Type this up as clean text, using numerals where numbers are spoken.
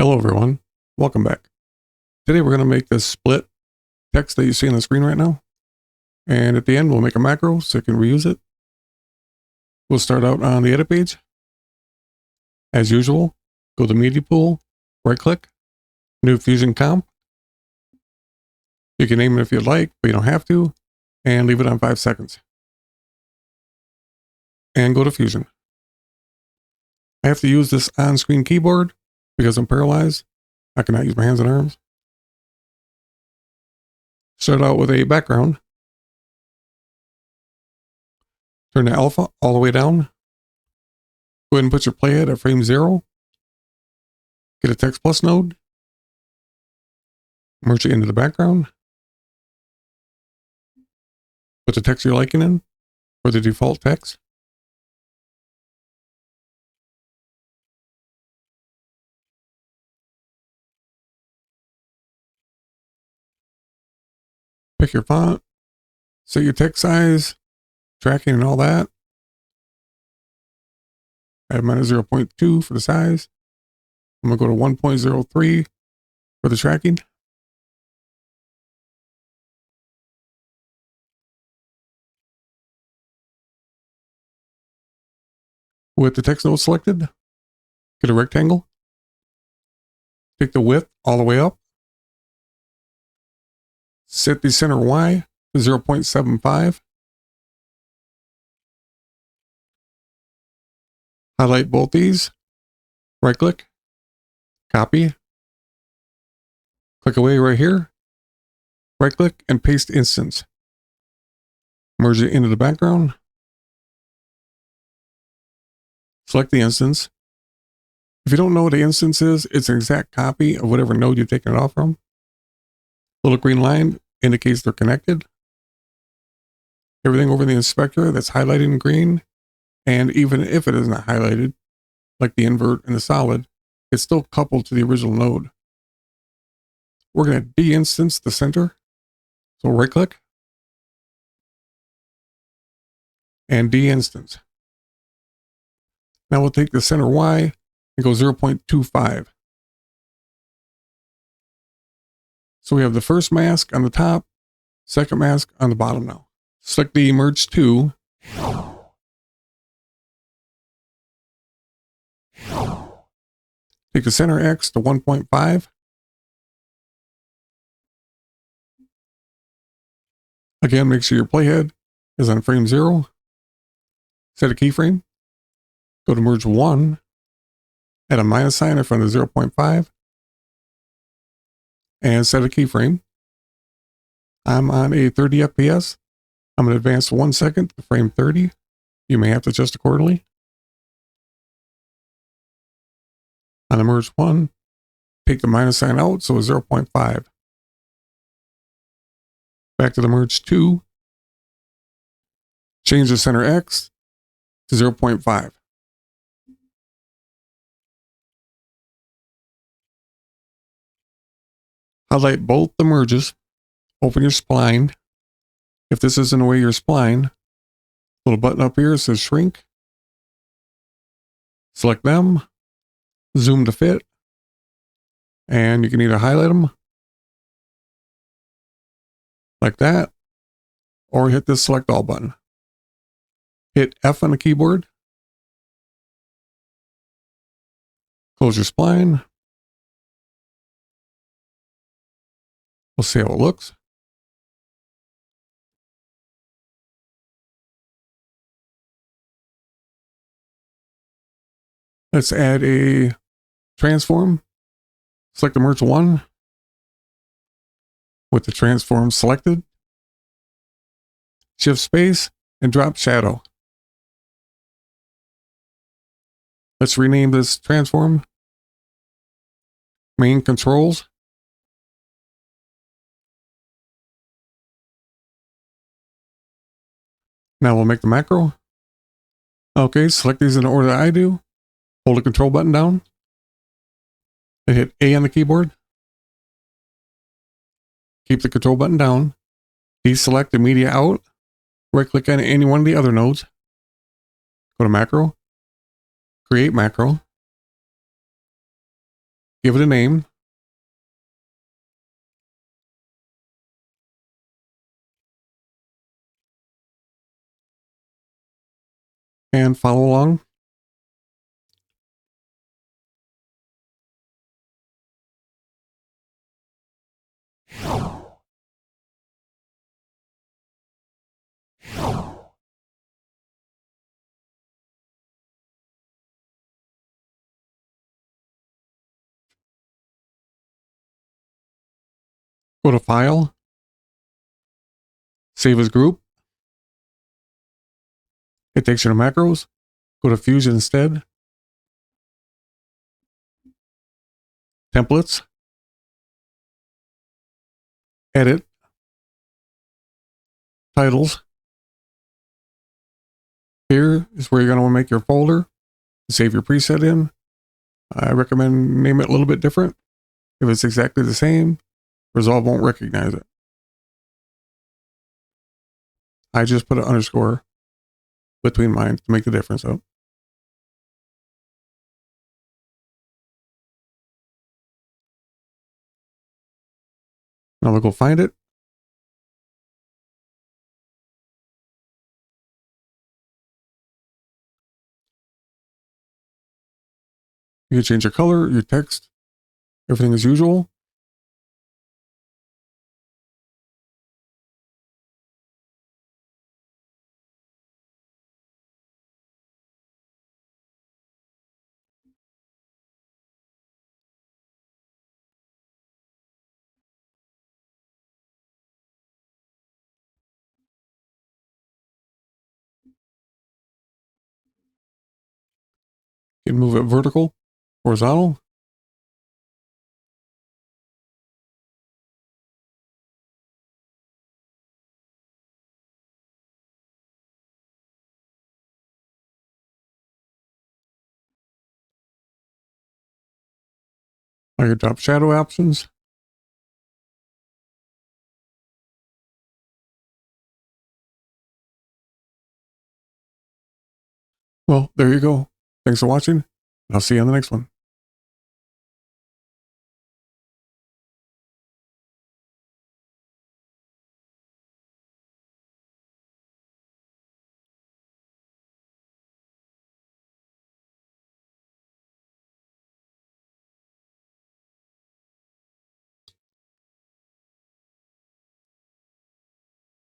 Hello everyone, welcome back. Today we're going to make this split text that you see on the screen right now. And at the end we'll make a macro so you can reuse it. We'll start out on the edit page. As usual, go to Media Pool, right click, New Fusion Comp. You can name it if you'd like, but you don't have to. And leave it on 5 seconds. And go to Fusion. I have to use this on-screen keyboard because I'm paralyzed. I cannot use my hands and arms. Start out with a background. Turn the alpha all the way down. Go ahead and put your playhead at frame 0. Get a text plus node. Merge it into the background. Put the text you're liking in for the default text. Pick your font. Set your text size, tracking and all that. I have mine at 0.2 for the size. I'm going to go to 1.03 for the tracking. With the text node selected, get a rectangle. Take the width all the way up. Set the center Y to 0.75. Highlight both these. Right click. Copy. Click away right here. Right click and paste instance. Merge it into the background. Select the instance. If you don't know what the instance is, it's an exact copy of whatever node you've taken it off from. Little green line indicates they're connected. Everything over the inspector that's highlighted in green, and even if it is not highlighted, like the invert and the solid, it's still coupled to the original node. We're going to de-instance the center. So right click and de-instance. Now we'll take the center Y and go 0.25. So we have the first mask on the top, second mask on the bottom now. Select the merge 2. Take the center X to 1.5. Again, make sure your playhead is on frame 0. Set a keyframe. Go to merge 1. Add a minus sign in front of 0.5. And set a keyframe. I'm on a 30 FPS. I'm going to advance 1 second to frame 30. You may have to adjust accordingly. On the merge 1, take the minus sign out, so 0.5. Back to the merge 2. Change the center X to 0.5. Highlight both the merges. Open your spline. If this isn't the way your spline, little button up here says shrink. Select them. Zoom to fit. And you can either highlight them like that, or hit this select all button. Hit F on the keyboard. Close your spline. We'll see how it looks. Let's add a transform. Select the merge 1 with the transform selected. Shift space and drop shadow. Let's rename this transform main controls. Now we'll make the macro. Okay, select these in the order that I do. Hold the control button down. Then hit A on the keyboard. Keep the control button down. Deselect the media out. Right click on any one of the other nodes. Go to macro. Create macro. Give it a name. And follow along. Go to File. Save as group. It takes you to macros. Go to Fusion instead. Templates. Edit. Titles. Here is where you're going to want to make your folder. Save your preset in. I recommend name it a little bit different. If it's exactly the same, Resolve won't recognize it. I just put an underscore between mine to make the difference out. Now we'll go find it. You can change your color, your text, everything as usual. You can move it vertical, horizontal. Now your drop shadow options. Well, there you go. Thanks for watching. I'll see you on the next one.